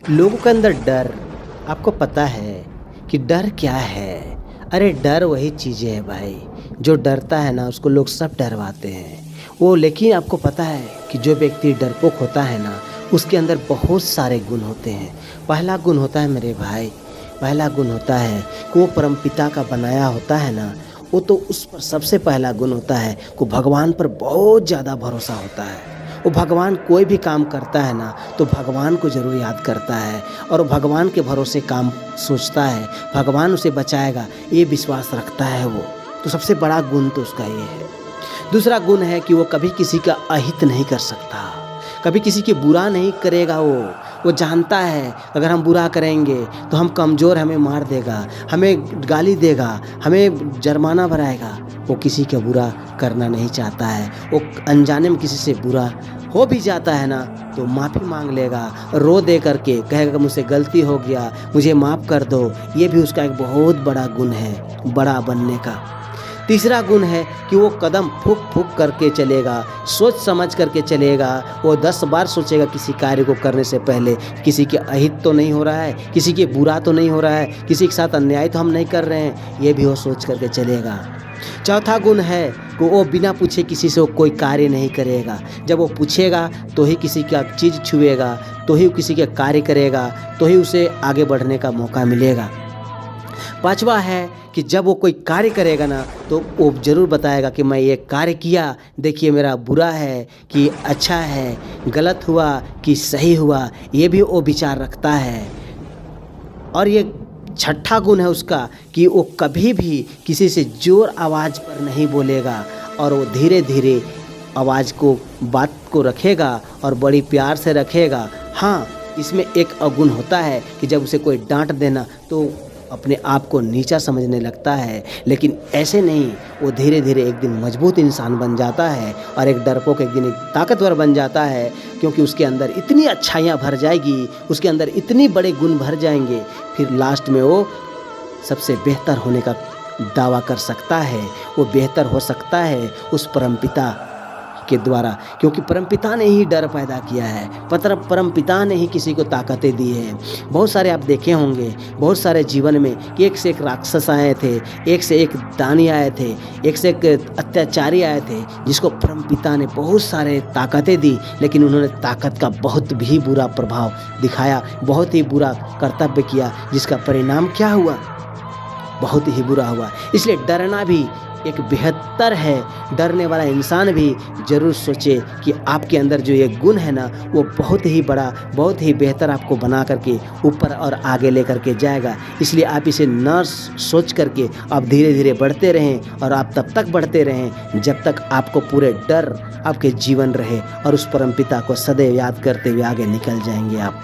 लोगों के अंदर डर, आपको पता है कि डर क्या है? अरे डर वही चीज़ें है भाई, जो डरता है ना उसको लोग सब डरवाते हैं। वो लेकिन आपको पता है कि जो व्यक्ति डरपोक होता है ना, उसके अंदर बहुत सारे गुण होते हैं। पहला गुण होता है मेरे भाई, पहला गुण होता है कि वो परमपिता का बनाया होता है ना, वो तो उस पर सबसे पहला गुण होता है कि भगवान पर बहुत ज़्यादा भरोसा होता है। वो भगवान कोई भी काम करता है ना तो भगवान को ज़रूर याद करता है और भगवान के भरोसे काम सोचता है, भगवान उसे बचाएगा ये विश्वास रखता है वो। तो सबसे बड़ा गुण तो उसका ये है। दूसरा गुण है कि वो कभी किसी का अहित नहीं कर सकता, कभी किसी की बुरा नहीं करेगा। वो जानता है अगर हम बुरा करेंगे तो हम कमज़ोर, हमें मार देगा, हमें गाली देगा, हमें जुर्माना भराएगा। वो किसी का बुरा करना नहीं चाहता है। वो अनजाने में किसी से बुरा हो भी जाता है ना तो माफ़ी मांग लेगा, रो दे करके कहेगा मुझसे गलती हो गया, मुझे माफ़ कर दो। ये भी उसका एक बहुत बड़ा गुण है, बड़ा बनने का। तीसरा गुण है कि वो कदम फूंक फूंक करके चलेगा, सोच समझ करके चलेगा। वो 10 बार सोचेगा किसी कार्य को करने से पहले, किसी के अहित तो नहीं हो रहा है, किसी के बुरा तो नहीं हो रहा है, किसी के साथ अन्याय तो हम नहीं कर रहे हैं, ये भी वो सोच करके चलेगा। चौथा गुण है कि वो बिना पूछे किसी से वो कोई कार्य नहीं करेगा। जब वो पूछेगा तो ही किसी का चीज़ छुएगा, तो ही किसी के कार्य करेगा, तो ही उसे आगे बढ़ने का मौका मिलेगा। पांचवा है कि जब वो कोई कार्य करेगा ना तो वो ज़रूर बताएगा कि मैं ये कार्य किया, देखिए मेरा बुरा है कि अच्छा है, गलत हुआ कि सही हुआ, ये भी वो विचार रखता है। और ये छठा गुण है उसका कि वो कभी भी किसी से ज़ोर आवाज़ पर नहीं बोलेगा और वो धीरे धीरे आवाज़ को, बात को रखेगा और बड़ी प्यार से रखेगा। हाँ, इसमें एक अवगुण होता है कि जब उसे कोई डांट देना तो अपने आप को नीचा समझने लगता है, लेकिन ऐसे नहीं, वो धीरे धीरे एक दिन मजबूत इंसान बन जाता है और एक डरपोक एक दिन एक ताकतवर बन जाता है, क्योंकि उसके अंदर इतनी अच्छाइयाँ भर जाएगी, उसके अंदर इतनी बड़े गुण भर जाएंगे, फिर लास्ट में वो सबसे बेहतर होने का दावा कर सकता है। वो बेहतर हो सकता है उस परमपिता के द्वारा, क्योंकि परमपिता ने ही डर पैदा किया है, परमपिता ने ही किसी को ताकतें दी है। बहुत सारे आप देखे होंगे, बहुत सारे जीवन में कि एक से एक राक्षस आए थे, एक से एक दानी आए थे, एक से एक अत्याचारी आए थे, जिसको परमपिता ने बहुत सारे ताकतें दी, लेकिन उन्होंने ताकत का बहुत भी बुरा प्रभाव दिखाया, बहुत ही बुरा कर्तव्य किया, जिसका परिणाम क्या हुआ? बहुत ही बुरा हुआ। इसलिए डरना भी एक बेहतर है। डरने वाला इंसान भी ज़रूर सोचे कि आपके अंदर जो ये गुण है ना वो बहुत ही बड़ा, बहुत ही बेहतर आपको बना करके ऊपर और आगे ले करके जाएगा। इसलिए आप इसे न सोच करके आप धीरे धीरे बढ़ते रहें और आप तब तक बढ़ते रहें जब तक आपको पूरे डर आपके जीवन रहे और उस परमपिता को सदैव याद करते हुए आगे निकल जाएंगे आप।